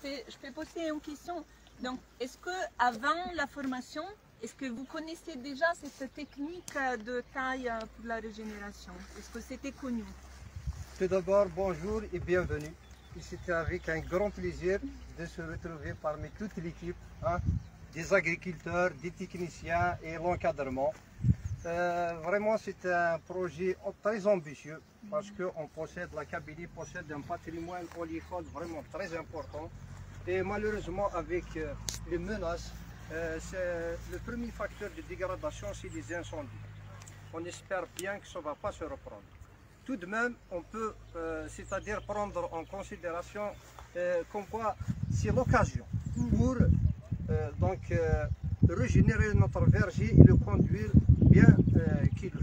je peux poser une question. Donc, est-ce que avant la formation, est-ce que vous connaissez déjà cette technique de taille pour la régénération? Est-ce que c'était connu? Tout d'abord, bonjour et bienvenue. Et c'était avec un grand plaisir de se retrouver parmi toute l'équipe, hein, des agriculteurs, des techniciens et l'encadrement. Vraiment, c'est un projet très ambitieux parce que la Kabylie possède un patrimoine oléicole vraiment très important. Et malheureusement, avec les menaces, le premier facteur de dégradation, c'est les incendies. On espère bien que ça ne va pas se reprendre. Tout de même, on peut, c'est-à-dire prendre en considération comme quoi c'est l'occasion pour régénérer notre verger et le conduire bien qu'il faut.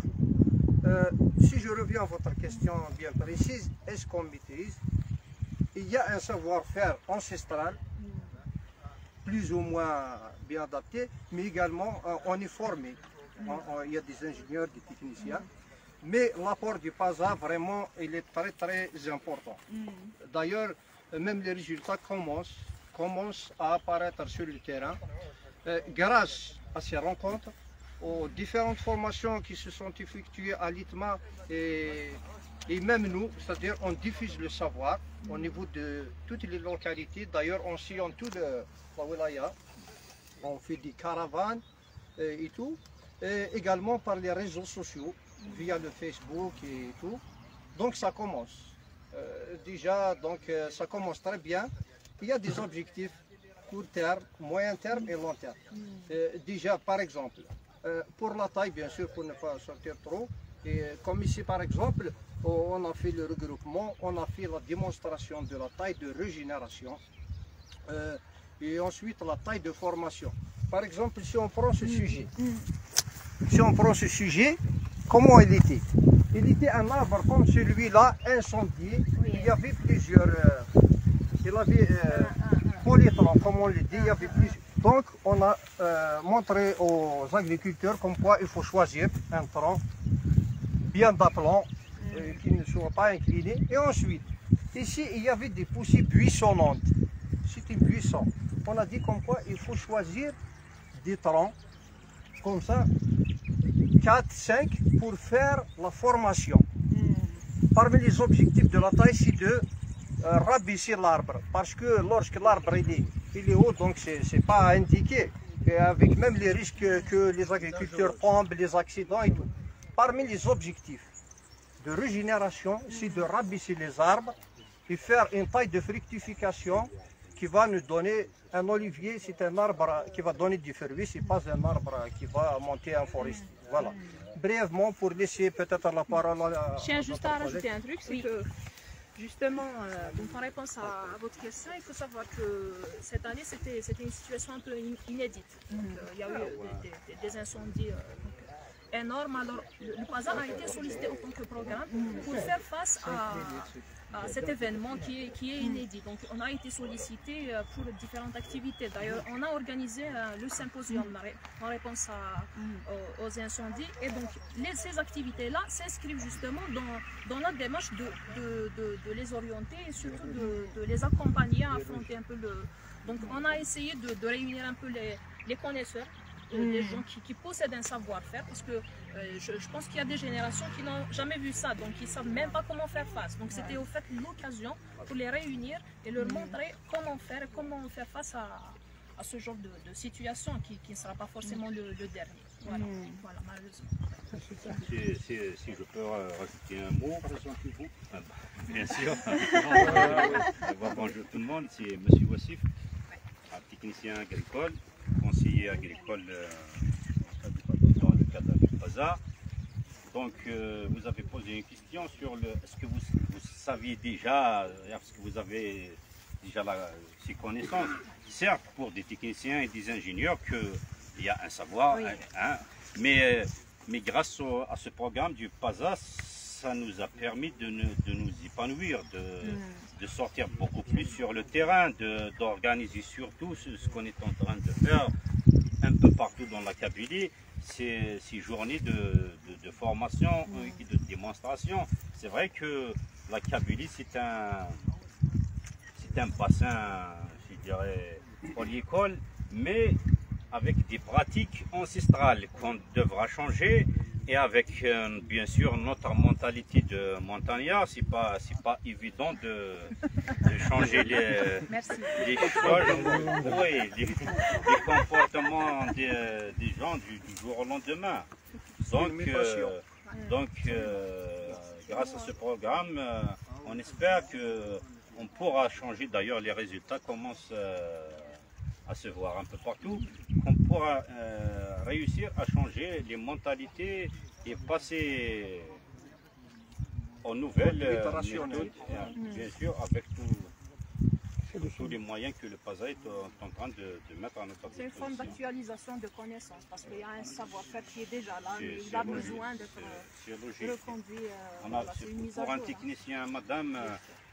Si je reviens à votre question bien précise, est-ce qu'on maîtrise? Il y a un savoir-faire ancestral, plus ou moins bien adapté, mais également on est formé. Il y a des ingénieurs, des techniciens. Mais l'apport du PASA, vraiment, il est très très important. D'ailleurs, même les résultats commencent à apparaître sur le terrain grâce à ces rencontres, aux différentes formations qui se sont effectuées à l'ITMA et même nous, c'est-à-dire on diffuse le savoir au niveau de toutes les localités. D'ailleurs, on sillonne toute la wilaya, on fait des caravanes et tout, et également par les réseaux sociaux, via le Facebook et tout. Donc ça commence. Déjà, ça commence très bien. Il y a des objectifs court terme, moyen terme et long terme. Déjà, par exemple, pour la taille, bien sûr, pour ne pas sortir trop, et comme ici par exemple, on a fait le regroupement, on a fait la démonstration de la taille de régénération et ensuite la taille de formation. Par exemple, si on prend ce sujet, comment il était? Il était un arbre comme celui-là, incendié. Il y avait plusieurs, il avait polytron, comme on le dit, il y avait plusieurs. Donc on a montré aux agriculteurs comme quoi il faut choisir un tronc bien d'aplomb, qui ne soit pas incliné. Et ensuite, ici il y avait des poussées buissonnantes. C'était buisson. On a dit comme quoi il faut choisir des troncs comme ça, 4, 5 pour faire la formation. Parmi les objectifs de la taille, c'est de rabaisser l'arbre. Parce que lorsque l'arbre il est haut, donc c'est pas indiqué. Et avec même les risques que les agriculteurs tombent, les accidents et tout. Parmi les objectifs de régénération, c'est de rabaisser les arbres et faire une taille de fructification qui va nous donner un olivier. C'est un arbre qui va donner du fruit, c'est pas un arbre qui va monter en forêt. Voilà. Brièvement, pour laisser peut-être la parole à... Je tiens juste à rajouter un truc, c'est que justement, donc en réponse à votre question, il faut savoir que cette année c'était une situation un peu inédite. Donc, il y a eu des incendies énormes. Alors le PASA a été sollicité en tant que programme pour faire face à cet événement qui est inédit. Donc on a été sollicité pour différentes activités. D'ailleurs, on a organisé le symposium en réponse aux incendies. Et donc ces activités-là s'inscrivent justement dans notre démarche de les orienter et surtout de les accompagner à affronter un peu le... Donc on a essayé de réunir un peu les connaisseurs, des gens qui possèdent un savoir-faire, parce que je pense qu'il y a des générations qui n'ont jamais vu ça, donc ils ne savent même pas comment faire face. Donc c'était au fait l'occasion pour les réunir et leur montrer comment faire face à ce genre de situation qui ne sera pas forcément le dernier. Voilà, malheureusement. Si je peux rajouter un mot, bien sûr. Bonjour tout le monde, c'est M. Wassif, technicien agricole, conseiller agricole dans le cadre du PASA. Donc vous avez posé une question sur est-ce que vous saviez déjà, est-ce que vous avez déjà ces connaissances? Certes, pour des techniciens et des ingénieurs, qu'il y a un savoir, mais grâce à ce programme du PASA, ça nous a permis de nous épanouir, de sortir beaucoup plus sur le terrain, d'organiser surtout ce qu'on est en train de faire un peu partout dans la Kabylie, ces journées de formation et de démonstration. C'est vrai que la Kabylie, c'est un bassin, dirais, polyécole, mais avec des pratiques ancestrales qu'on devra changer et avec bien sûr notre mentalité de montagnard. C'est pas évident de changer les choses, oui, les comportements des gens du jour au lendemain. Donc, grâce à ce programme, on espère qu'on pourra changer. D'ailleurs, les résultats commencent à se voir un peu partout, qu'on pourra réussir à changer les mentalités et passer aux nouvelles méthodes, bien sûr, avec tous les moyens que le PASA est en train de mettre à notre disposition. C'est une forme d'actualisation de connaissances, parce qu'il y a un savoir-faire qui est déjà là, mais il a besoin d'être reconduit. Pour un technicien, madame,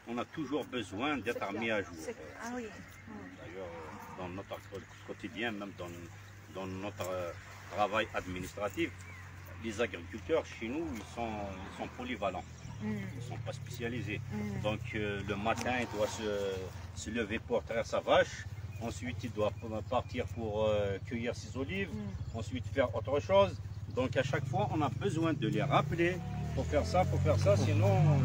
on a toujours besoin d'être mis à jour. D'ailleurs, dans notre quotidien, même dans notre travail administratif, les agriculteurs chez nous, ils sont polyvalents. Ils ne sont pas spécialisés. Donc le matin, il doit se lever pour traire sa vache. Ensuite, il doit partir pour cueillir ses olives. Ensuite, faire autre chose. Donc à chaque fois, on a besoin de les rappeler pour faire ça, sinon...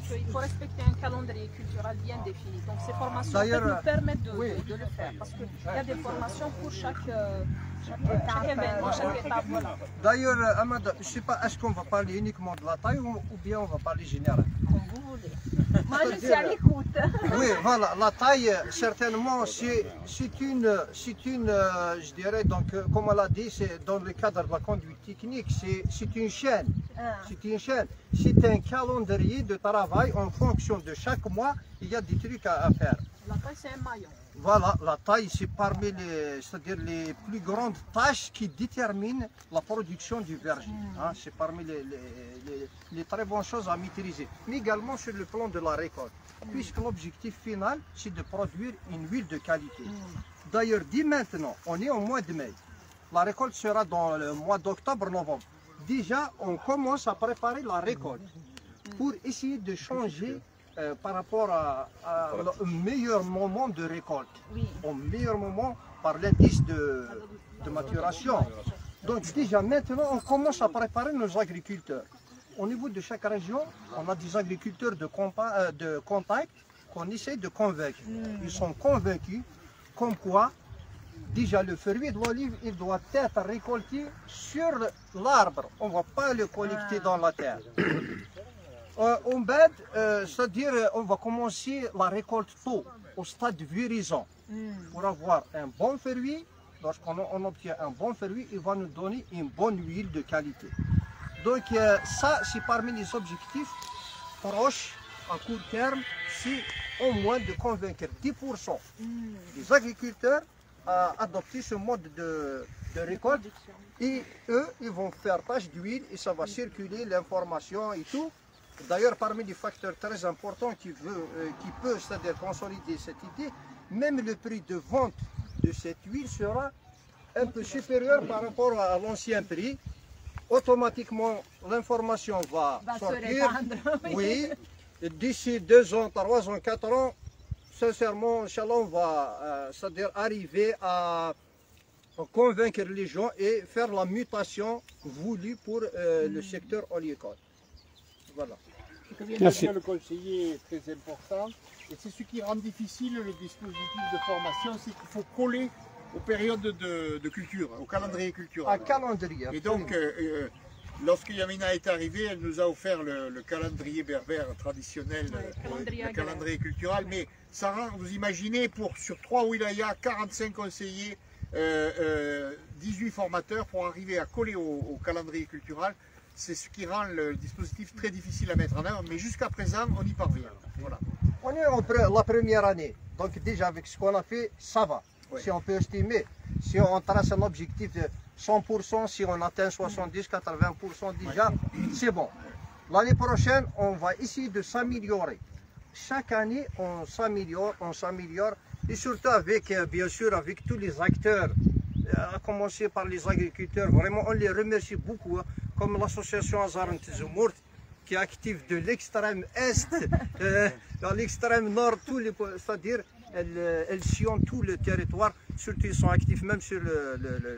Il faut respecter un calendrier culturel bien défini. Donc ces formations nous permettent de le faire. Parce qu'il y a des formations pour chaque événement, chaque étape. Voilà. D'ailleurs, Ahmad, je ne sais pas, est-ce qu'on va parler uniquement de la taille ou bien on va parler général? Comme vous voulez. Moi, je suis à l'écoute. Oui, voilà, la taille, certainement, c'est une, je dirais, donc, comme on l'a dit, c'est dans le cadre de la conduite technique, c'est une chaîne. C'est une chaîne. C'est un calendrier de travail en fonction de chaque mois, il y a des trucs à faire. La taille, c'est un maillon. Voilà, la taille, c'est parmi les plus grandes tâches qui déterminent la production du verger. Hein, c'est parmi les très bonnes choses à maîtriser, mais également sur le plan de la récolte, puisque l'objectif final, c'est de produire une huile de qualité. D'ailleurs, dès maintenant, on est au mois de mai. La récolte sera dans le mois d'octobre-novembre. Déjà, on commence à préparer la récolte pour essayer de changer par rapport à un meilleur moment de récolte, au meilleur moment par l'indice de maturation. Donc déjà maintenant, on commence à préparer nos agriculteurs. Au niveau de chaque région, on a des agriculteurs de contact qu'on essaie de convaincre. Ils sont convaincus comme quoi déjà le fruit de l'olive, il doit être récolté sur l'arbre. On ne va pas le collecter dans la terre. On bête, c'est-à-dire on va commencer la récolte tôt, au stade de viraison, pour avoir un bon fruit. Lorsqu'on obtient un bon fruit, il va nous donner une bonne huile de qualité. Donc ça, c'est parmi les objectifs proches, à court terme, c'est au moins de convaincre 10% des agriculteurs à adopter ce mode de récolte. Et eux, ils vont faire tâche d'huile et ça va circuler l'information et tout. D'ailleurs, parmi les facteurs très importants qui peut, c'est-à-dire consolider cette idée, même le prix de vente de cette huile sera un peu supérieur par rapport à l'ancien prix. Automatiquement, l'information va sortir. Oui, d'ici 2 ans, 3 ans, 4 ans, sincèrement, Inch'Allah, on va c'est-à-dire arriver à convaincre les gens et faire la mutation voulue pour le secteur oléicole. Voilà. Ce que vient de dire le conseiller est très important et c'est ce qui rend difficile le dispositif de formation, c'est qu'il faut coller aux périodes de culture, au calendrier culturel. Un calendrier. Et donc, lorsque Yamina est arrivée, elle nous a offert le calendrier berbère traditionnel, le calendrier culturel, mais ça rend, vous imaginez, sur 3 wilayas, 45 conseillers, 18 formateurs pour arriver à coller au calendrier culturel. C'est ce qui rend le dispositif très difficile à mettre en œuvre, mais jusqu'à présent, on y parvient. Voilà. On est en la première année, donc déjà avec ce qu'on a fait, ça va. Oui. Si on peut estimer, si on trace un objectif de 100%, si on atteint 70, 80% déjà, c'est bon. L'année prochaine, on va essayer de s'améliorer. Chaque année, on s'améliore, et surtout avec, bien sûr, avec tous les acteurs, à commencer par les agriculteurs. Vraiment, on les remercie beaucoup. Comme l'association Azar Ntizoumourt, qui est active de l'extrême est dans l'extrême nord, c'est-à-dire elles sillonnent tout le territoire, surtout ils sont actifs même sur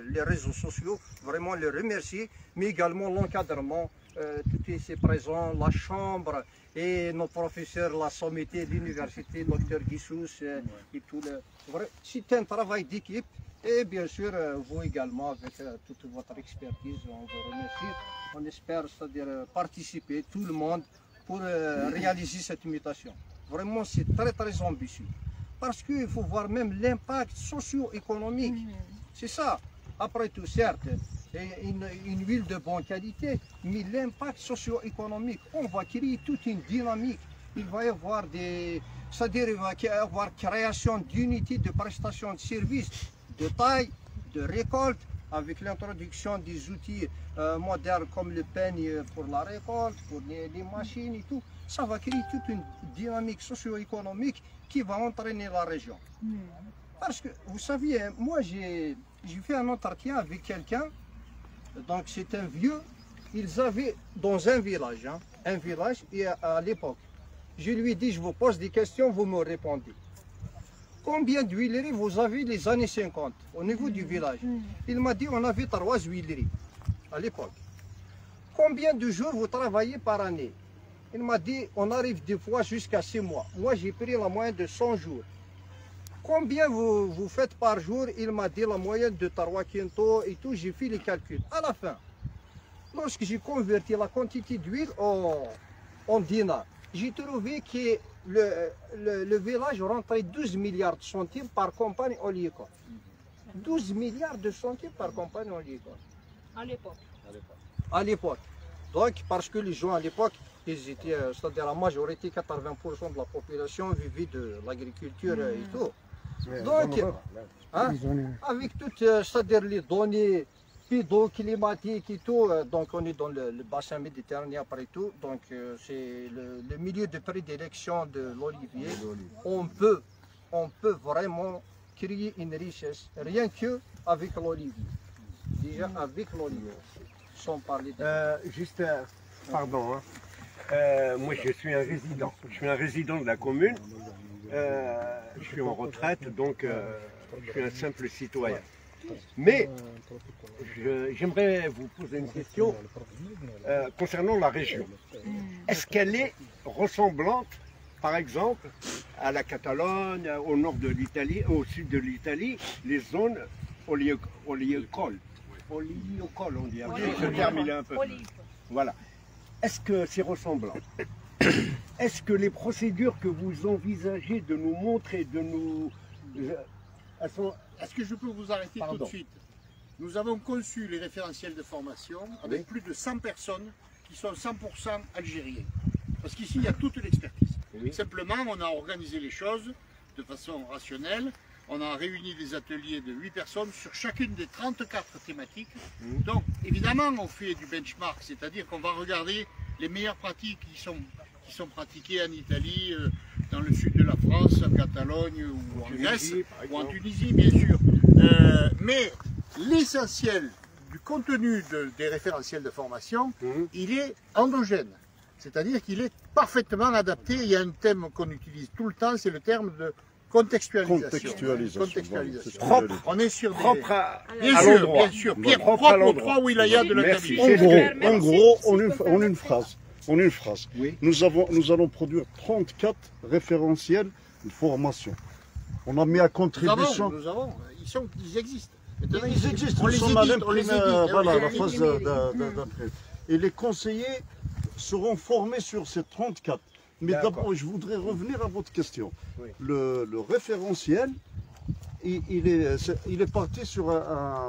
les réseaux sociaux, vraiment les remercier, mais également l'encadrement, tout ici présent, la chambre et nos professeurs, la sommité de l'université, Dr Guissous et tout le... C'est un travail d'équipe et bien sûr vous également avec toute votre expertise, on vous remercie, on espère c'est-à-dire participer tout le monde pour réaliser cette mutation. Vraiment c'est très très ambitieux. Parce qu'il faut voir même l'impact socio-économique. C'est ça. Après tout, certes, une huile de bonne qualité, mais l'impact socio-économique, on va créer toute une dynamique. Il va y avoir c'est-à-dire il va y avoir création d'unités de prestation de services de taille, de récolte, avec l'introduction des outils modernes comme le peigne pour la récolte, pour les machines et tout. Ça va créer toute une dynamique socio-économique qui va entraîner la région. Parce que, vous savez, moi j'ai fait un entretien avec quelqu'un, donc c'est un vieux, ils avaient dans un village, et à l'époque, je lui ai dit, je vous pose des questions, vous me répondez. Combien d'huileries vous avez les années 50 au niveau du village? Il m'a dit, on avait 3 huileries à l'époque. Combien de jours vous travaillez par année? Il m'a dit, on arrive des fois jusqu'à 6 mois. Moi, j'ai pris la moyenne de 100 jours. Combien vous faites par jour? Il m'a dit la moyenne de 3 quintaux et tout. J'ai fait les calculs. À la fin, lorsque j'ai converti la quantité d'huile en dinars, j'ai trouvé que le village rentrait 12 milliards de centimes par campagne oléicole. 12 milliards de centimes par campagne oléicole. À l'époque. À l'époque. Donc, parce que les gens à l'époque, ils étaient, c'est-à-dire la majorité, 80% de la population vivait de l'agriculture et tout. Donc, avec toutes, c'est-à-dire les données pédoclimatiques et tout, donc on est dans le bassin méditerranéen après tout, donc c'est le milieu de prédilection de l'olivier. On peut vraiment créer une richesse, rien que avec l'olivier. Déjà avec l'olivier, sans parler de... Juste, pardon, moi je suis un résident. Je suis un résident de la commune. Je suis en retraite, donc je suis un simple citoyen. Mais j'aimerais vous poser une question concernant la région. Est-ce qu'elle est ressemblante, par exemple, à la Catalogne, au nord de l'Italie, au sud de l'Italie, les zones oléicoles? Oléicoles, on dit. Ce terme, il est un peu... Voilà. Est-ce que c'est ressemblant? Est-ce que les procédures que vous envisagez de nous montrer, de nous... Est-ce que je peux vous arrêter tout de suite? Nous avons conçu les référentiels de formation avec plus de 100 personnes qui sont 100% algériens. Parce qu'ici, il y a toute l'expertise. Simplement, on a organisé les choses de façon rationnelle. On a réuni des ateliers de 8 personnes sur chacune des 34 thématiques. Donc, évidemment, on fait du benchmark, c'est-à-dire qu'on va regarder les meilleures pratiques qui sont pratiquées en Italie, dans le sud de la France, en Catalogne ou en Grèce, ou en Tunisie, bien sûr. Mais l'essentiel du contenu des référentiels de formation, il est endogène. C'est-à-dire qu'il est parfaitement adapté. Il y a un terme qu'on utilise tout le temps, c'est le terme de contextualisation. Propre. On est sur propre à l'endroit. Bien sûr, propre aux 3 wilayas de la capitale. En gros, en une phrase. Oui. Nous allons produire 34 référentiels de formation. On a mis à contribution. Nous avons. Ils existent. Ils existent. On les édite. Voilà, la phase d'après. Et les conseillers seront formés sur ces 34. Mais d'abord, je voudrais revenir à votre question. Oui. Le référentiel, il est parti sur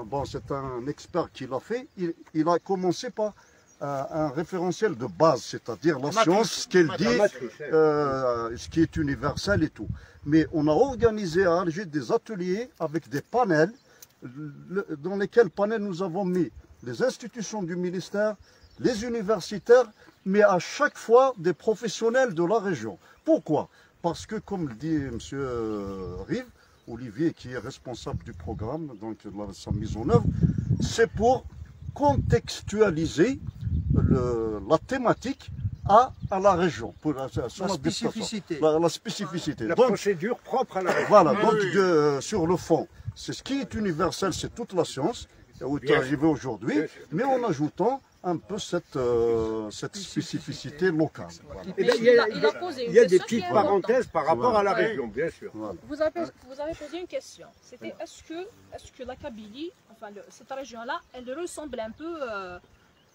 bon, c'est un expert qui l'a fait. Il a commencé par un référentiel de base, c'est-à-dire la science, ce qu'elle dit, ce qui est universel et tout. Mais on a organisé à Alger des ateliers avec des panels, dans lesquels panels nous avons mis les institutions du ministère, les universitaires, mais à chaque fois des professionnels de la région. Pourquoi? Parce que, comme le dit M. Rive, Olivier, qui est responsable du programme, donc de sa mise en œuvre, c'est pour contextualiser la thématique à la région, pour son La spécificité. La spécificité. La Donc, procédure propre à la région. voilà, Ah donc oui. sur le fond, c'est ce qui est universel, c'est toute la science, où tu es Bien arrivé aujourd'hui, Bien sûr. mais en ajoutant un peu cette spécificité locale. Voilà. Eh bien, Il a posé une il y a des question qui est petites importante. parenthèses par rapport à la Ouais. région, bien sûr. Voilà. Vous avez posé une question. C'était est-ce que la Kabylie, enfin cette région-là, elle ressemble un peu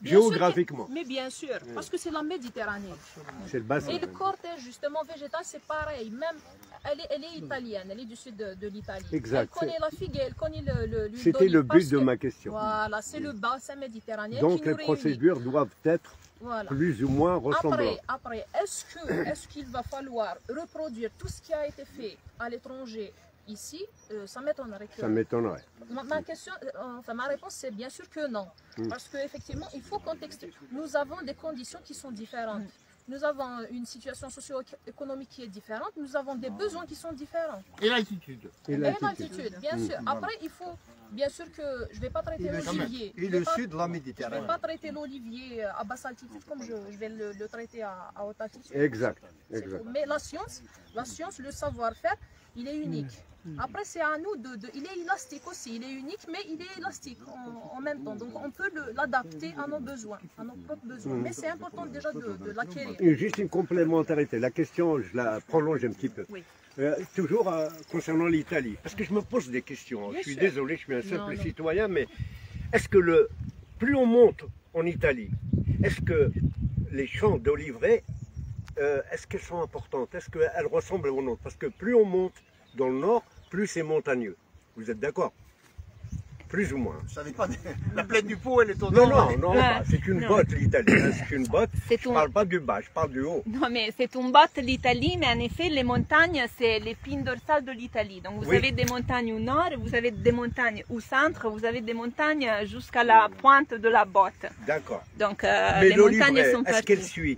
bien Géographiquement. sûr mais bien sûr, parce que c'est la Méditerranée. C'est le bassin. Et le cortège justement végétal, c'est pareil. Même elle est italienne, elle est du sud de l'Italie. Exact. Elle connaît la figue, elle connaît l'huile C'était le d'olive, parce but de que- ma question. Voilà, c'est le bassin méditerranéen Donc qui les nous réunit. procédures doivent être Voilà. plus ou moins ressemblantes. Après, est-ce qu'il va falloir reproduire tout ce qui a été fait à l'étranger ici? Ça m'étonnerait que. Ça m'étonnerait. Ma question, ma réponse c'est bien sûr que non. Parce qu'effectivement, il faut contexter. Nous avons des conditions qui sont différentes. Nous avons une situation socio-économique qui est différente. Nous avons des besoins qui sont différents. Et l'altitude. Et Et l'altitude. l'altitude, bien sûr. Après, il faut, bien sûr que je ne vais pas traiter l'olivier. Et le sud de la Je ne Méditerranée. vais pas traiter l'olivier à basse altitude comme je vais le traiter à haute altitude. Exact. C'est Exact. tout. Mais la science, le savoir-faire, il est unique. Après, c'est à nous il est élastique aussi, il est unique, mais il est élastique en même temps. Donc, on peut l'adapter à nos besoins, à nos propres besoins. Mais c'est important déjà de l'acquérir. Et juste une complémentarité. La question, je la prolonge un petit peu. Oui. Toujours concernant l'Italie. Parce que je me pose des questions. Bien Je suis sûr. désolé, je suis un simple Non. citoyen, mais est-ce que plus on monte en Italie, est-ce que les champs d'oliveraies, est-ce qu'elles sont importantes? Est-ce qu'elles ressemblent au nôtre? Parce que plus on monte dans le nord, plus c'est montagneux. Vous êtes d'accord? Plus ou moins. Ça dépend. La plaine du Pô, elle est au Non, nord. non, non, Ouais. pas. C'est une Non. botte l'Italie. hein, C'est une botte. C'est Je un- parle pas du bas, je parle du haut. Non, mais c'est une botte l'Italie, mais en effet, les montagnes, c'est l'épine dorsale de l'Italie. Donc, vous Oui. avez des montagnes au nord, vous avez des montagnes au centre, vous avez des montagnes jusqu'à la pointe de la botte. D'accord. Donc, Mais les montagnes l'oliveraie, sont est-ce qu'elle partout. suit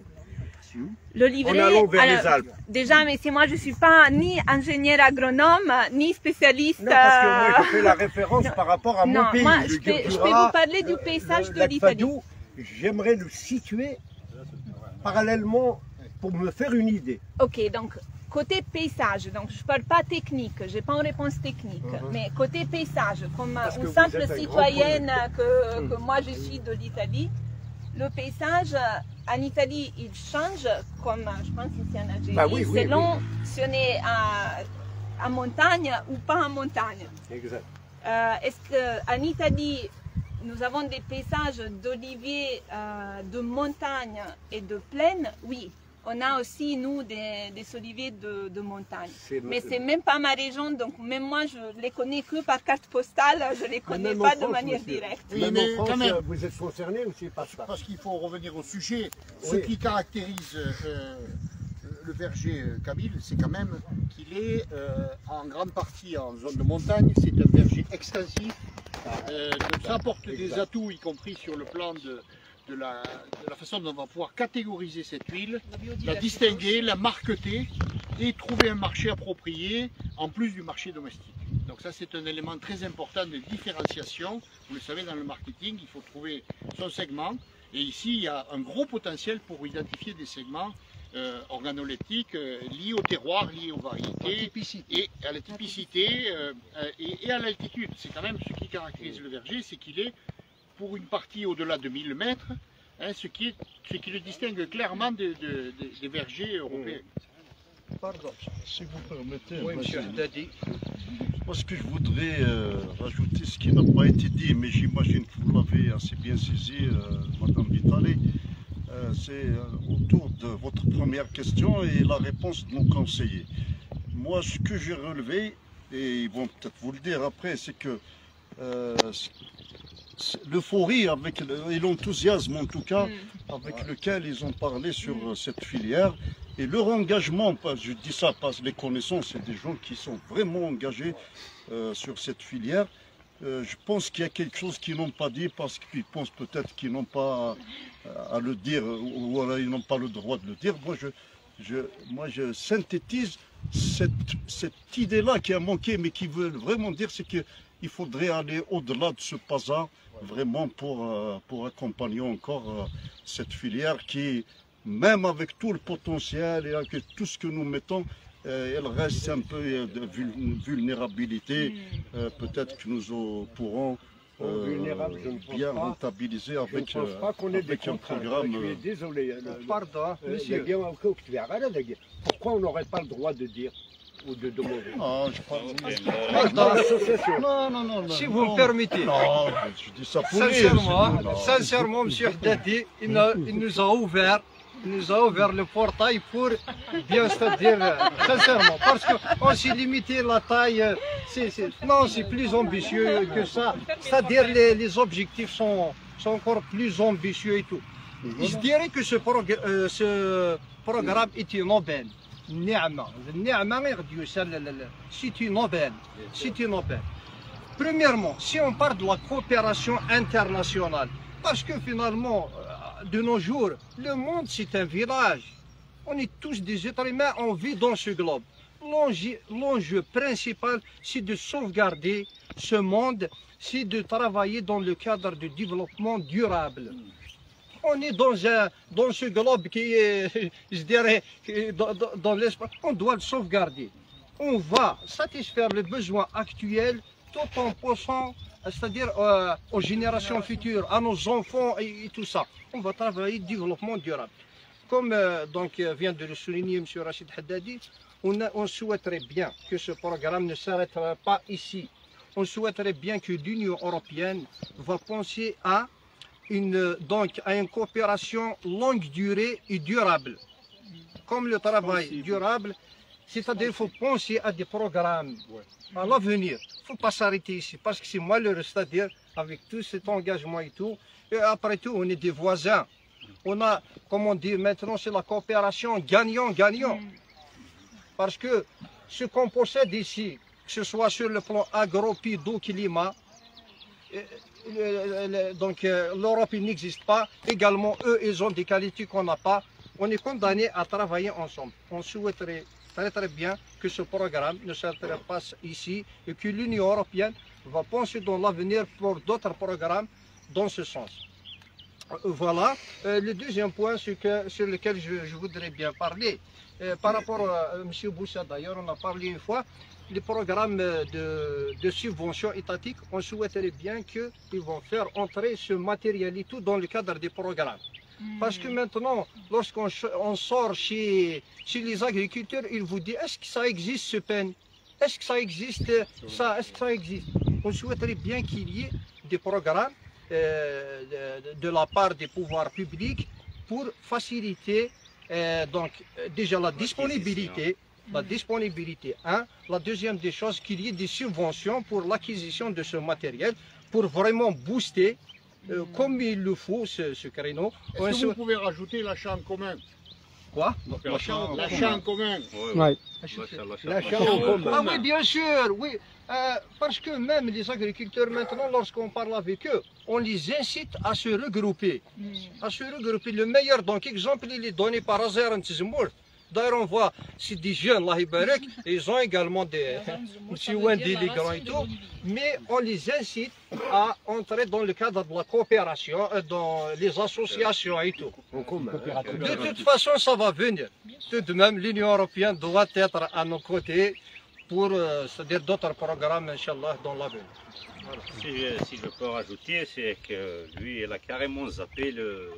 L'oliveraie, en allant vers alors, les Alpes? Déjà, mais si moi je suis pas ni ingénieur agronome, ni spécialiste. Non, parce que moi je fais la référence par rapport à non, mon pays. moi, le je peux Jura, vous parler du paysage de lac l'Italie. Fadou. J'aimerais le situer parallèlement pour me faire une idée. Ok, donc côté paysage, donc je parle pas technique, j'ai pas une réponse technique, mais côté paysage, comme Parce que une vous simple êtes un grand citoyenne que moi je suis de l'Italie, le paysage en Italie il change comme je pense ici en Algérie, Bah oui, oui, selon si on est en montagne ou pas en montagne. Exact. Est-ce qu'en Italie, nous avons des paysages d'oliviers, de montagne et de plaine? Oui. On a aussi, nous, des oliviers de montagne. Mais c'est même pas ma région, donc même moi, je les connais que par carte postale, je les connais même en pas de France, manière monsieur. directe. Oui, Même mais en France, quand même. vous êtes concerné ou c'est pas ça? Parce qu'il faut revenir au sujet. Ce Oui. qui caractérise le verger kabyle, c'est quand même qu'il est en grande partie en zone de montagne. C'est un verger extensif. Donc ça apporte des atouts, y compris sur le plan de la façon dont on va pouvoir catégoriser cette huile, la distinguer, la marqueter et trouver un marché approprié en plus du marché domestique. Donc ça c'est un élément très important de différenciation. Vous le savez, dans le marketing, il faut trouver son segment. Et ici, il y a un gros potentiel pour identifier des segments organoleptiques liés au terroir, liés aux variétés et à la typicité et à l'altitude. C'est quand même ce qui caractérise le verger, c'est qu'il est pour une partie au-delà de 1000 mètres, hein, ce qui le distingue clairement des vergers européens. Pardon, si vous permettez, Oui, monsieur Haddadi. moi ce que je voudrais rajouter, ce qui n'a pas été dit, mais j'imagine que vous l'avez assez bien saisi, Madame Vitali, c'est autour de votre première question et la réponse de nos conseillers. Moi, ce que j'ai relevé, et ils vont peut-être vous le dire après, c'est que l'euphorie et l'enthousiasme en tout cas avec lequel ils ont parlé sur cette filière et leur engagement, je dis ça parce que les connaissances, c'est des gens qui sont vraiment engagés sur cette filière. Je pense qu'il y a quelque chose qu'ils n'ont pas dit parce qu'ils pensent peut-être qu'ils n'ont pas à le dire ou alors ils n'ont pas le droit de le dire. Moi je synthétise cette idée-là qui a manqué mais qui veut vraiment dire c'est qu'il faudrait aller au-delà de ce PASA vraiment pour accompagner encore cette filière qui, même avec tout le potentiel et avec tout ce que nous mettons, elle reste un peu de vulnérabilité. Peut-être que nous pourrons bien rentabiliser avec un programme. Je suis désolé. Pardon, monsieur. Pourquoi on n'aurait pas le droit de dire ou de demander? Non, je parle. Non. Si vous me permettez. Non, je dis ça pour rire. Sincèrement, monsieur Hdadi, il nous a ouvert le portail pour bien, c'est-à-dire, sincèrement, parce qu'on s'est limité la taille, non, c'est plus ambitieux que ça, c'est-à-dire les objectifs sont encore plus ambitieux et tout. Je dirais que ce programme est une aubaine. C'est une aubaine. Premièrement, si on parle de la coopération internationale, parce que finalement, de nos jours, le monde c'est un village. On est tous des êtres humains, on vit dans ce globe. L'enjeu principal, c'est de sauvegarder ce monde, c'est de travailler dans le cadre du développement durable. On est dans ce globe qui est, je dirais, dans l'espace. On doit le sauvegarder. On va satisfaire les besoins actuels tout en pensant, c'est-à-dire aux générations futures, à nos enfants et tout ça. On va travailler développement durable. Comme vient de le souligner M. Rachid Haddadi, on souhaiterait bien que ce programme ne s'arrêterait pas ici. On souhaiterait bien que l'Union européenne va penser à une coopération longue durée et durable. Comme le travail durable, c'est-à-dire qu'il faut penser à des programmes à l'avenir. Il ne faut pas s'arrêter ici parce que c'est malheureux, c'est-à-dire avec tout cet engagement et tout. Et après tout, on est des voisins. On a, comme on dit maintenant, c'est la coopération gagnant-gagnant. Parce que ce qu'on possède ici, que ce soit sur le plan agro-climat, l'Europe n'existe pas. Également, eux, ils ont des qualités qu'on n'a pas. On est condamné à travailler ensemble. On souhaiterait très bien que ce programme ne s'arrête pas ici et que l'Union européenne va penser dans l'avenir pour d'autres programmes dans ce sens. Voilà. Le deuxième point sur lequel je voudrais bien parler, par rapport à M. Boussa d'ailleurs, on a parlé une fois, les programmes de subvention étatique, on souhaiterait bien qu'ils vont faire entrer ce matériel et tout dans le cadre des programmes. Parce que maintenant, lorsqu'on sort chez les agriculteurs, ils vous disent, est-ce que ça existe ce PEN? Est-ce que ça existe ça? Est-ce que ça existe? On souhaiterait bien qu'il y ait des programmes de la part des pouvoirs publics pour faciliter déjà la disponibilité. La deuxième des choses, qu'il y ait des subventions pour l'acquisition de ce matériel, pour vraiment booster comme il le faut ce créneau. Est-ce que vous pouvez rajouter l'achat en commun? Quoi? L'achat en commun. Oui. L'achat en commun. Ah oui, bien sûr, oui. Parce que même les agriculteurs maintenant, lorsqu'on parle avec eux, on les incite à se regrouper. Le meilleur, donc exemple, il est donné par Azer Ntizmour. D'ailleurs, on voit, c'est des jeunes, Allah Ibarak, ils ont également des grands et tout, mais on les incite à entrer dans le cadre de la coopération, dans les associations et tout. De toute façon, ça va venir. Tout de même, l'Union européenne doit être à nos côtés pour, c'est-à-dire d'autres programmes, Inch'Allah, dans l'avenir. Voilà. Si je peux rajouter, c'est que lui, il a carrément zappé le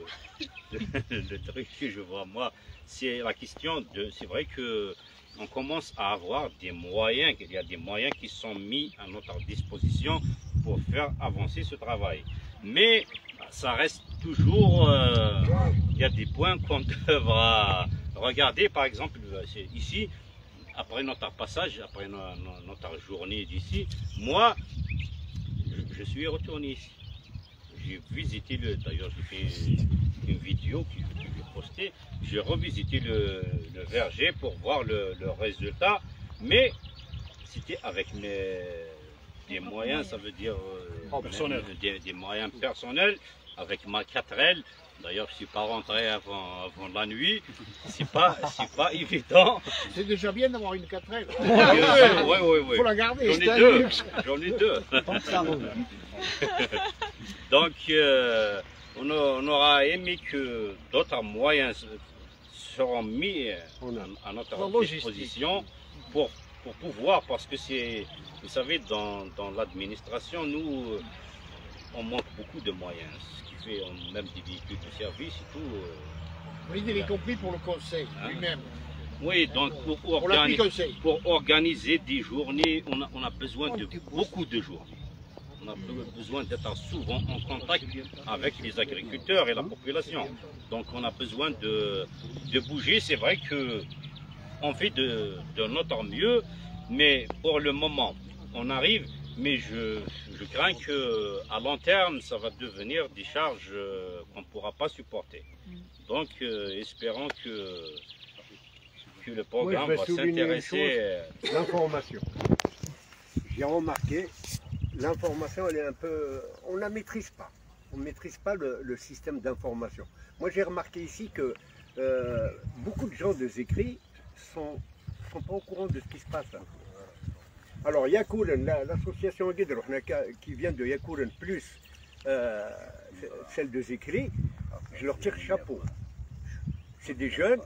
truc que je vois moi. C'est la question de, c'est vrai que on commence à avoir des moyens, il y a des moyens qui sont mis à notre disposition pour faire avancer ce travail. Mais ça reste toujours, il y a des points qu'on devra regarder. Par exemple, ici, après notre passage, après notre journée d'ici, moi, je suis retourné ici. J'ai visité d'ailleurs j'ai fait une vidéo que j'ai postée, j'ai revisité le verger pour voir le résultat, mais c'était avec des moyens, ça veut dire des moyens personnels, avec ma 4L. D'ailleurs, je ne suis pas rentré avant la nuit, c'est pas évident. C'est déjà bien d'avoir une 4L. Oui. Il faut la garder. J'en ai deux. Donc, on aura aimé que d'autres moyens seront mis à notre disposition pour pouvoir, parce que c'est, vous savez, dans l'administration, nous, on manque beaucoup de moyens, ce qui fait même des véhicules de service et tout. Oui, y compris pour le conseil lui-même. Oui, donc pour organiser des journées, on a besoin de beaucoup de jours. On a besoin d'être souvent en contact avec les agriculteurs et la population. Donc on a besoin de bouger. C'est vrai qu'on fait de notre mieux, mais pour le moment, on arrive. Mais je crains qu'à long terme, ça va devenir des charges qu'on ne pourra pas supporter. Donc espérons que le programme va s'intéresser. L'information. J'ai remarqué, l'information, elle est un peu... On ne la maîtrise pas. On ne maîtrise pas le système d'information. Moi, j'ai remarqué ici que beaucoup de gens des écrits ne sont pas au courant de ce qui se passe. Alors, Yakoulen, l'association qui vient de Yakoulen plus celle des écrits, je leur tire chapeau. C'est des jeunes,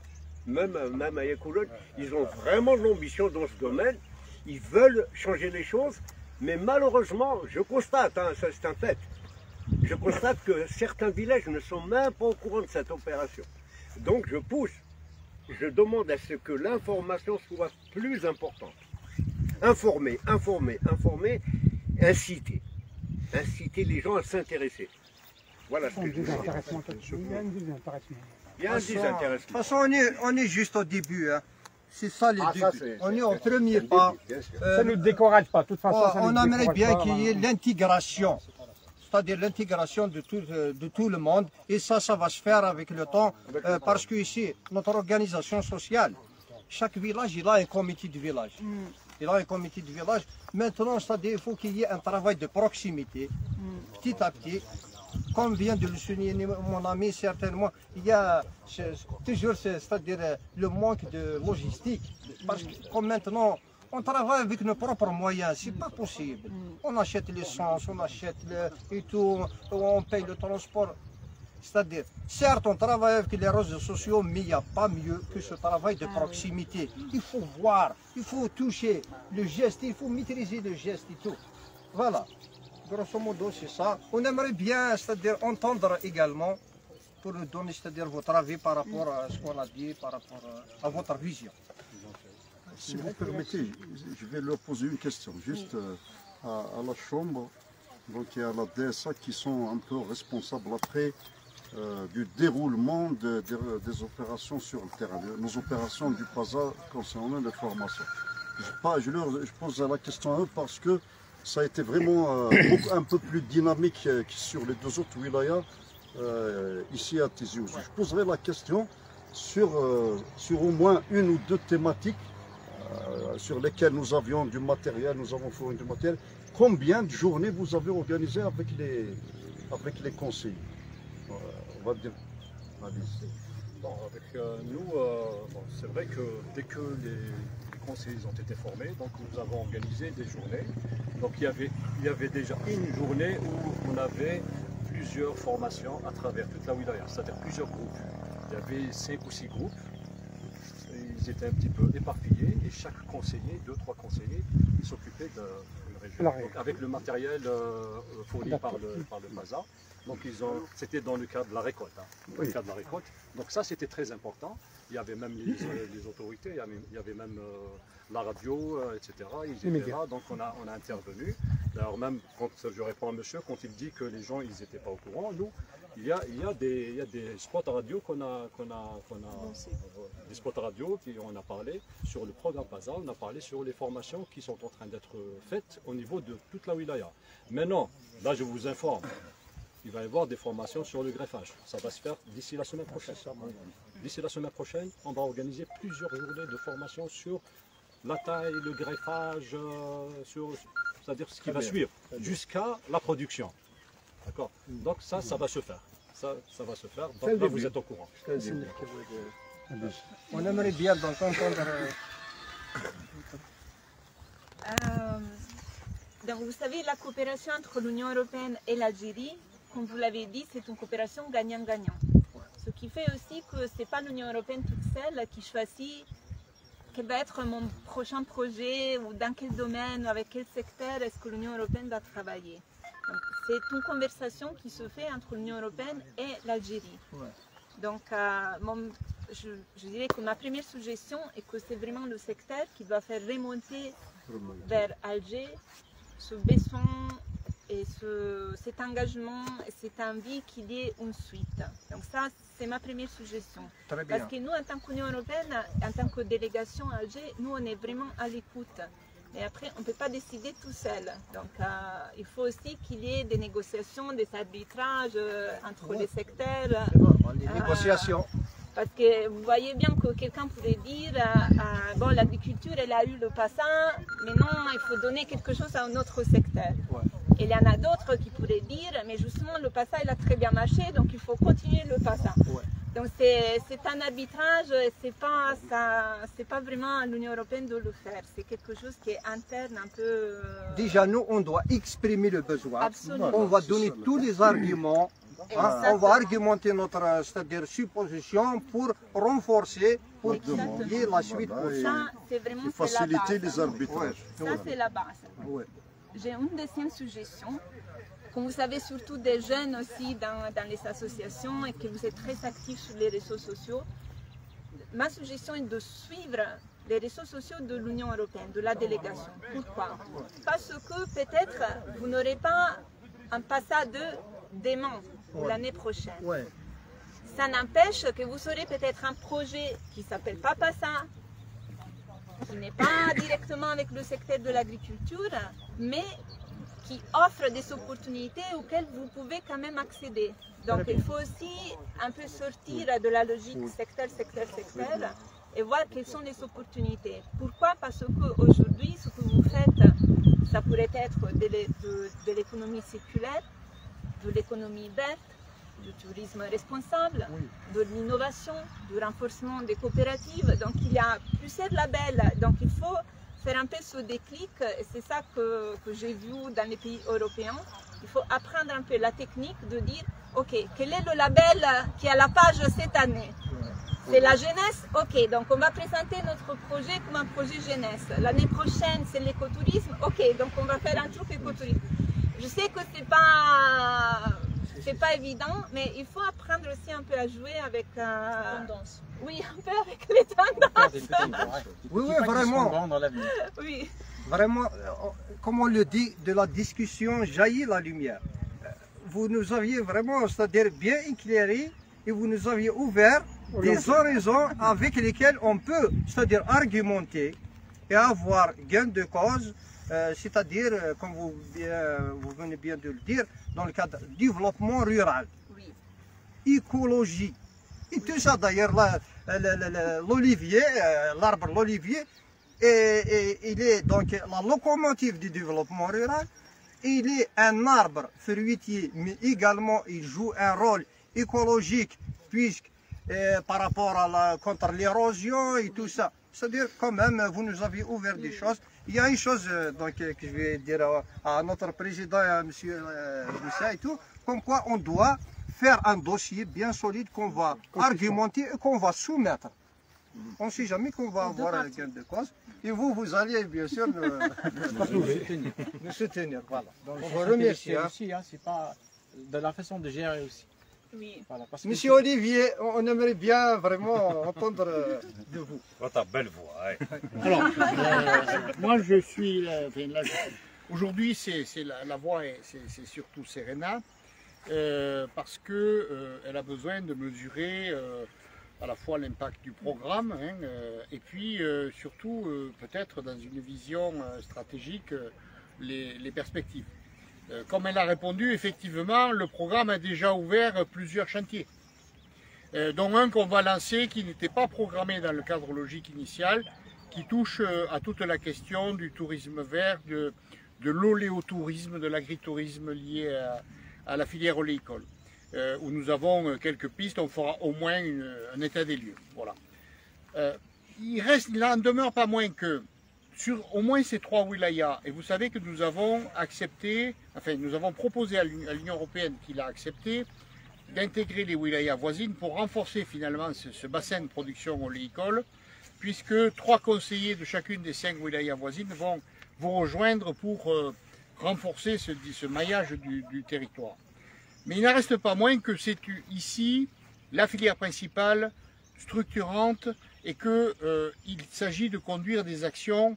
même à Yakoulen, ils ont vraiment de l'ambition dans ce domaine. Ils veulent changer les choses, mais malheureusement, je constate, ça c'est un fait, je constate que certains villages ne sont même pas au courant de cette opération. Donc je pousse, je demande à ce que l'information soit plus importante. Informer, inciter les gens à s'intéresser. Voilà ce que je veux dire. Il y a un désintéressement. De toute façon, on est juste au début. Hein. C'est ça le début. On est au premier pas. Ça ne nous décourage pas. De toute façon, on aimerait bien qu'il y ait l'intégration. C'est-à-dire l'intégration de tout le monde. Et ça va se faire avec le temps. Parce que ici, notre organisation sociale, chaque village, il a un comité de village. Il a un comité de village. Maintenant, c'est-à-dire il faut qu'il y ait un travail de proximité, petit à petit. Comme vient de le souligner mon ami, certainement, il y a toujours c'est-à-dire le manque de logistique. Parce que comme maintenant, on travaille avec nos propres moyens, c'est pas possible. On achète l'essence, on achète et tout, on paye le transport. C'est-à-dire, certes, on travaille avec les réseaux sociaux, mais il n'y a pas mieux que ce travail de proximité. Il faut voir, il faut toucher le geste, il faut maîtriser le geste et tout. Voilà. Grosso modo, c'est ça. On aimerait bien, c'est-à-dire entendre également, pour nous donner, c'est-à-dire votre avis par rapport à ce qu'on a dit, par rapport à votre vision. Si vous permettez, je vais leur poser une question, juste à la Chambre, donc il y a la DSA qui sont un peu responsables après du déroulement des opérations sur le terrain, nos opérations du PASA concernant les formations. Je pose la question à eux parce que ça a été vraiment un peu plus dynamique que sur les deux autres wilayas ici à Tizi Ouzou. Je poserai la question sur au moins une ou deux thématiques sur lesquelles nous avions du matériel, nous avons fourni du matériel. Combien de journées vous avez organisé avec les conseillers? On va dire. Bon, avec nous, c'est vrai que dès que les conseillers ont été formés, donc nous avons organisé des journées. Donc il y avait déjà une journée où on avait plusieurs formations à travers toute la wilaya, c'est-à-dire plusieurs groupes. Il y avait 5 ou 6 groupes. Ils étaient un petit peu éparpillés et chaque conseiller, 2-3 conseillers, s'occupaient d'une région. Donc, avec le matériel fourni par le PASA. Donc c'était dans le cadre de la récolte. Dans le cadre de la récolte. Donc ça c'était très important. Il y avait même les autorités, il y avait même la radio, etc. Ils étaient là, donc on a intervenu. D'ailleurs même quand je réponds à monsieur, quand il dit que les gens ils n'étaient pas au courant, nous, il y a des spots radio des spots radio qui on a parlé sur le programme PASA, on a parlé sur les formations qui sont en train d'être faites au niveau de toute la wilaya. Maintenant, là je vous informe, il va y avoir des formations sur le greffage. Ça va se faire d'ici la semaine prochaine. D'ici la semaine prochaine, on va organiser plusieurs journées de formation sur la taille, le greffage, c'est-à-dire ce qui va suivre, jusqu'à la production. D'accord. Donc ça va se faire. Ça va se faire. Donc là, vous êtes au courant. On aimerait bien d'entendre. Donc vous savez, la coopération entre l'Union européenne et l'Algérie, comme vous l'avez dit, c'est une coopération gagnant-gagnant. Ce qui fait aussi que ce n'est pas l'Union européenne toute celle qui choisit quel va être mon prochain projet ou dans quel domaine, avec quel secteur est-ce que l'Union européenne va travailler. C'est une conversation qui se fait entre l'Union européenne et l'Algérie. Ouais. Donc, je dirais que ma première suggestion est que c'est vraiment le secteur qui doit faire remonter vers Alger ce besoin et cet engagement et cette envie qu'il y ait une suite. Donc ça, c'est ma première suggestion. Parce que nous, en tant qu'Union européenne, en tant que délégation à Alger, nous, on est vraiment à l'écoute. Mais après, on ne peut pas décider tout seul. Donc, il faut aussi qu'il y ait des négociations, des arbitrages entre les secteurs. Les négociations. Parce que vous voyez bien que quelqu'un pourrait dire bon, l'agriculture, elle a eu le passant, mais non, il faut donner quelque chose à un autre secteur. Ouais. Et il y en a d'autres qui pourraient dire, mais justement, le passant, il a très bien marché, donc il faut continuer le passant. Ouais. Donc c'est un arbitrage, c'est pas vraiment à l'Union européenne de le faire, c'est quelque chose qui est interne un peu... Déjà, nous, on doit exprimer le besoin. Absolument. On va donner tous les arguments. On va argumenter notre supposition pour renforcer, pour demander la suite. Ça, c'est vraiment faciliter les arbitrages. Ça, c'est la base. Ouais. J'ai une deuxième suggestion. Comme vous savez, surtout des jeunes aussi dans les associations et que vous êtes très actifs sur les réseaux sociaux, ma suggestion est de suivre les réseaux sociaux de l'Union européenne, de la délégation. Pourquoi? Parce que peut-être vous n'aurez pas un passage demain ou l'année prochaine. Ouais. Ça n'empêche que vous aurez peut-être un projet qui ne s'appelle pas PASA, qui n'est pas directement avec le secteur de l'agriculture, mais qui offre des opportunités auxquelles vous pouvez quand même accéder. Donc il faut aussi un peu sortir de la logique secteur et voir quelles sont les opportunités. Pourquoi? Parce qu'aujourd'hui, ce que vous faites, ça pourrait être de l'économie circulaire, de l'économie verte, du tourisme responsable, de l'innovation, du renforcement des coopératives. Donc il y a plusieurs labels. Donc il faut faire un peu ce déclic, et c'est ça que j'ai vu dans les pays européens. Il faut apprendre un peu la technique de dire, ok, quel est le label qui est à la page cette année? C'est la jeunesse? Ok, donc on va présenter notre projet comme un projet jeunesse. L'année prochaine, c'est l'écotourisme? Ok, donc on va faire un truc écotourisme. Je sais que c'est pas évident, mais il faut apprendre aussi un peu à jouer avec... Tendance. Oui, un peu avec les tendances. Oui, vraiment. Oui. Vraiment, comme on le dit, de la discussion jaillit la lumière. Vous nous aviez vraiment, c'est-à-dire bien éclairé, et vous nous aviez ouvert des horizons avec lesquels on peut, c'est-à-dire argumenter et avoir gain de cause, c'est-à-dire, comme vous venez bien de le dire, dans le cadre du développement rural, écologie, et tout ça d'ailleurs, l'olivier, l'arbre l'olivier, il est donc la locomotive du développement rural, il est un arbre fruitier, mais également il joue un rôle écologique, puisque par rapport à contre l'érosion et tout ça. C'est-à-dire quand même, vous nous avez ouvert des choses. Il y a une chose donc, que je vais dire à notre président, à M. Moussa et tout, comme quoi on doit faire un dossier bien solide qu'on va argumenter et qu'on va soumettre. On ne sait jamais qu'on va avoir un gain de cause. Et vous allez bien sûr nous soutenir. Voilà. Donc, on vous remercie. Aussi, hein, c'est pas de la façon de gérer aussi. Oui. Voilà, Monsieur Olivier, on aimerait bien vraiment entendre de vous. Ta belle voix. Ouais. Alors, moi je suis... Aujourd'hui, la voix, c'est surtout Serena, parce qu'elle a besoin de mesurer à la fois l'impact du programme, hein, et puis surtout peut-être dans une vision stratégique les perspectives. Comme elle a répondu, effectivement, le programme a déjà ouvert plusieurs chantiers, dont un qu'on va lancer qui n'était pas programmé dans le cadre logique initial, qui touche à toute la question du tourisme vert, de l'oléotourisme, de l'agritourisme lié à la filière oléicole, où nous avons quelques pistes, on fera au moins un état des lieux. Voilà. Il n'en demeure pas moins que sur au moins ces 3 wilayas, et vous savez que nous avons accepté, enfin nous avons proposé à l'Union européenne qui l'a accepté, d'intégrer les wilayas voisines pour renforcer finalement ce bassin de production oléicole, puisque 3 conseillers de chacune des 5 wilayas voisines vont vous rejoindre pour renforcer ce maillage du territoire. Mais il n'en reste pas moins que c'est ici la filière principale, structurante, et qu'il s'agit de conduire des actions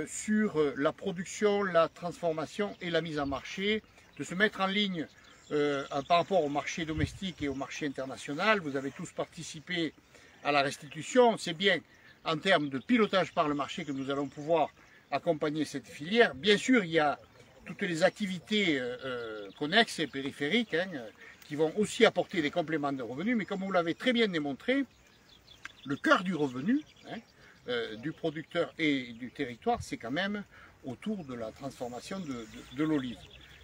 sur la production, la transformation et la mise en marché, de se mettre en ligne par rapport au marché domestique et au marché international. Vous avez tous participé à la restitution. C'est bien en termes de pilotage par le marché que nous allons pouvoir accompagner cette filière. Bien sûr, il y a toutes les activités connexes et périphériques qui vont aussi apporter des compléments de revenus, mais comme vous l'avez très bien démontré, le cœur du revenu du producteur et du territoire, c'est quand même autour de la transformation de l'olive.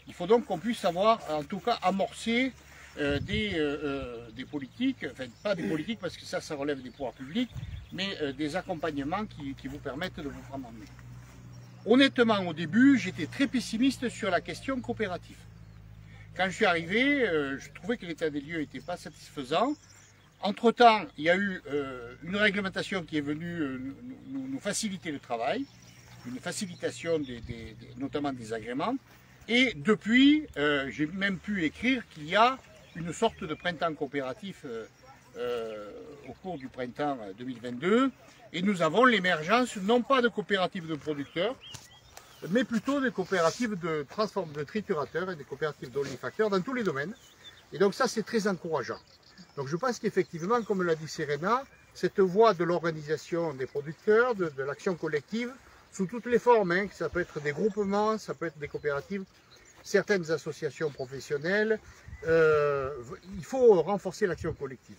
Il faut donc qu'on puisse avoir, en tout cas, amorcer des politiques, enfin pas des politiques parce que ça relève des pouvoirs publics, mais des accompagnements qui vous permettent de vous prendre en main. Honnêtement, au début, j'étais très pessimiste sur la question coopérative. Quand je suis arrivé, je trouvais que l'état des lieux n'était pas satisfaisant. Entre-temps, il y a eu une réglementation qui est venue nous faciliter le travail, une facilitation notamment des agréments. Et depuis, j'ai même pu écrire qu'il y a une sorte de printemps coopératif au cours du printemps 2022. Et nous avons l'émergence non pas de coopératives de producteurs, mais plutôt des coopératives de triturateurs et des coopératives d'olifacteurs dans tous les domaines. Et donc ça, c'est très encourageant. Donc je pense qu'effectivement, comme l'a dit Serena, cette voie de l'organisation des producteurs, de l'action collective, sous toutes les formes, ça peut être des groupements, ça peut être des coopératives, certaines associations professionnelles, il faut renforcer l'action collective.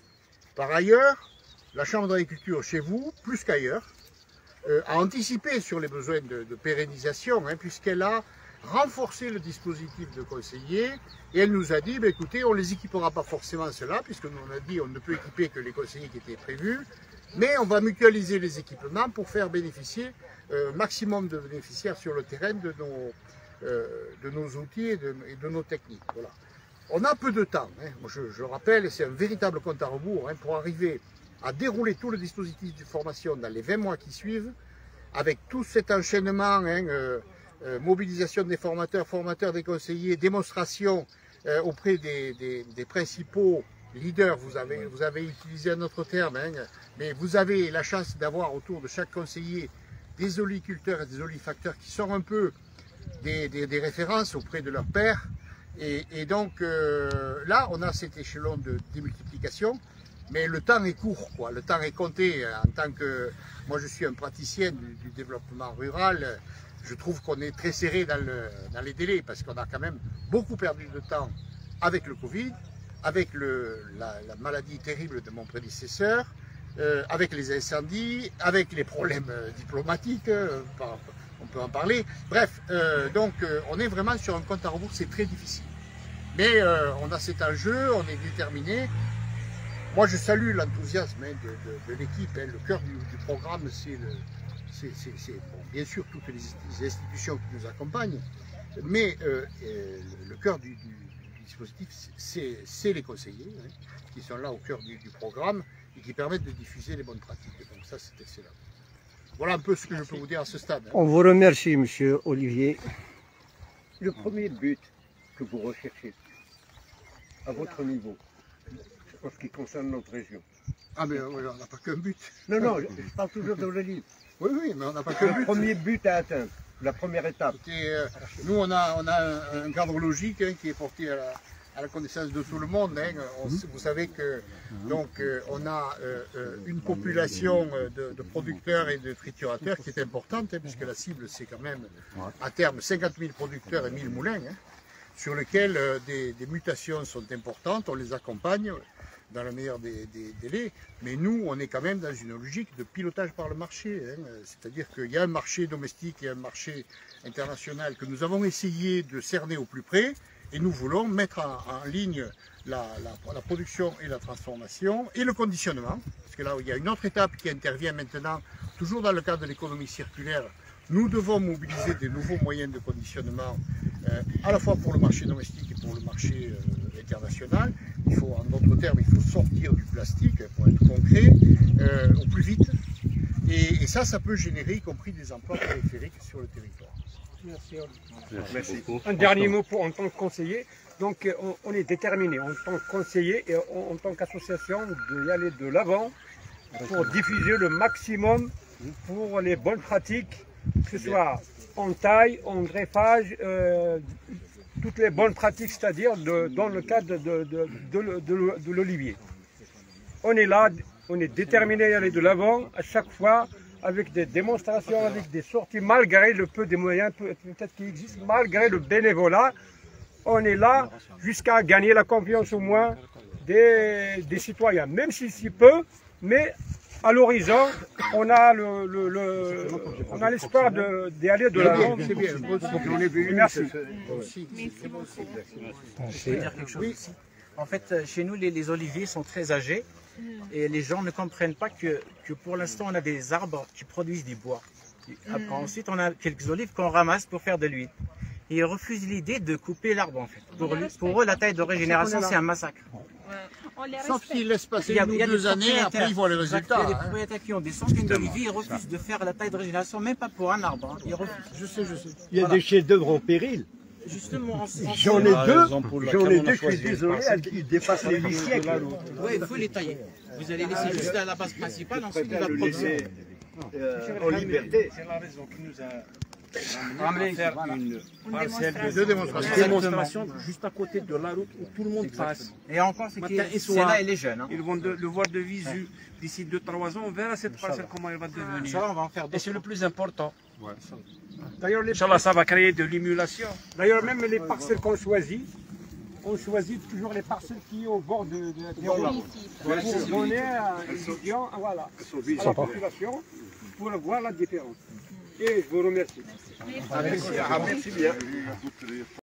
Par ailleurs, la Chambre d'agriculture chez vous, plus qu'ailleurs, a anticipé sur les besoins de pérennisation, puisqu'elle a renforcé le dispositif de conseillers et elle nous a dit, écoutez, on ne les équipera pas forcément cela, puisque nous on a dit on ne peut équiper que les conseillers qui étaient prévus, mais on va mutualiser les équipements pour faire bénéficier maximum de bénéficiaires sur le terrain de nos outils et de nos techniques. Voilà. On a peu de temps, je rappelle, c'est un véritable compte à rebours pour arriver à dérouler tout le dispositif de formation dans les 20 mois qui suivent, avec tout cet enchaînement, mobilisation des formateurs des conseillers, démonstration auprès des principaux leaders. Vous avez utilisé un autre terme, mais vous avez la chance d'avoir autour de chaque conseiller des oliculteurs et des olifacteurs qui sont un peu des références auprès de leurs pairs. Et donc là, on a cet échelon de démultiplication, mais le temps est court, quoi. Le temps est compté. En tant que moi, je suis un praticien du développement rural. Je trouve qu'on est très serré dans les délais parce qu'on a quand même beaucoup perdu de temps avec le Covid, avec la maladie terrible de mon prédécesseur, avec les incendies, avec les problèmes diplomatiques, on peut en parler. Bref, donc on est vraiment sur un compte à rebours, c'est très difficile. Mais on a cet enjeu, on est déterminé. Moi, je salue l'enthousiasme de l'équipe. Le cœur du programme, c'est bien sûr toutes les institutions qui nous accompagnent, mais le cœur du dispositif, c'est les conseillers qui sont là au cœur du programme et qui permettent de diffuser les bonnes pratiques. Donc ça, c'est excellent. Voilà un peu ce que je peux vous dire à ce stade. On vous remercie, Monsieur Olivier. Le premier but que vous recherchez, à votre niveau, en ce qui concerne notre région. Ah mais on n'a pas qu'un but. Non, non, je parle toujours de l'olive. Oui, mais on n'a pas qu'un but. Le premier but à atteindre, la première étape. Nous, on a un cadre logique qui est porté à la connaissance de tout le monde. Vous savez que donc on a une population de producteurs et de triturateurs qui est importante, puisque la cible c'est quand même à terme 50 000 producteurs et 1000 moulins, sur lesquels des mutations sont importantes, on les accompagne dans le meilleur des délais, mais nous on est quand même dans une logique de pilotage par le marché, c'est-à-dire qu'il y a un marché domestique et un marché international que nous avons essayé de cerner au plus près, et nous voulons mettre en ligne la production et la transformation et le conditionnement, parce que là il y a une autre étape qui intervient maintenant, toujours dans le cadre de l'économie circulaire. Nous devons mobiliser des nouveaux moyens de conditionnement à la fois pour le marché domestique et pour le marché international. Il faut, en d'autres termes, il faut sortir du plastique, pour être concret, au plus vite. Et ça peut générer y compris des emplois périphériques sur le territoire. Merci. Un dernier mot en tant que conseiller. Donc on est déterminé en tant que conseiller et en tant qu'association d'y aller de l'avant pour diffuser le maximum pour les bonnes pratiques, que ce soit en taille, en greffage, toutes les bonnes pratiques, c'est-à-dire dans le cadre de l'olivier. On est là, on est déterminé à aller de l'avant à chaque fois avec des démonstrations, avec des sorties, malgré le peu des moyens peut-être qui existent, malgré le bénévolat. On est là jusqu'à gagner la confiance au moins des citoyens, même si c'est peu, mais à l'horizon, on a l'espoir d'y aller de l'avant. C'est bien. Merci. Je peux dire quelque chose aussi. En fait, chez nous, les oliviers sont très âgés et les gens ne comprennent pas que pour l'instant, on a des arbres qui produisent du bois. Ensuite, on a quelques olives qu'on ramasse pour faire de l'huile. Et ils refusent l'idée de couper l'arbre, en fait. Pour eux, la taille de régénération, c'est un massacre. Sauf qu'ils laissent passer 1 ou 2 années, après ils voient les résultats. Il y a des propriétaires qui ont des centaines d'oliviers, ils refusent de faire la taille de régénération, même pas pour un arbre. Ils refusent. Je sais. Il y a des chefs-d'œuvre en péril. Justement, J'en ai deux, je suis désolé, ils dépassent les 8 siècles. Oui, il faut les tailler. Vous allez laisser juste à la base principale, ensuite il va produire. En liberté. C'est la raison qui nous a amené à faire une parcelle Deux démonstrations. Exactement. Juste à côté de la route où tout le monde passe. Et encore, c'est Matin et c'est soir. là, elle est jeune. Ils vont le voir de visu. D'ici 2-3 ans, on verra cette parcelle comment elle va devenir. Ça, on va en faire Et c'est le plus important. D'ailleurs, Inch'Allah, ça va créer de l'émulation. D'ailleurs, même les parcelles qu'on choisit, on choisit toujours les parcelles qui sont au bord des routes. Pour donner à l'étudiant, voilà, à la population, pour voir la différence. Et je vous remercie. Merci. Merci bien.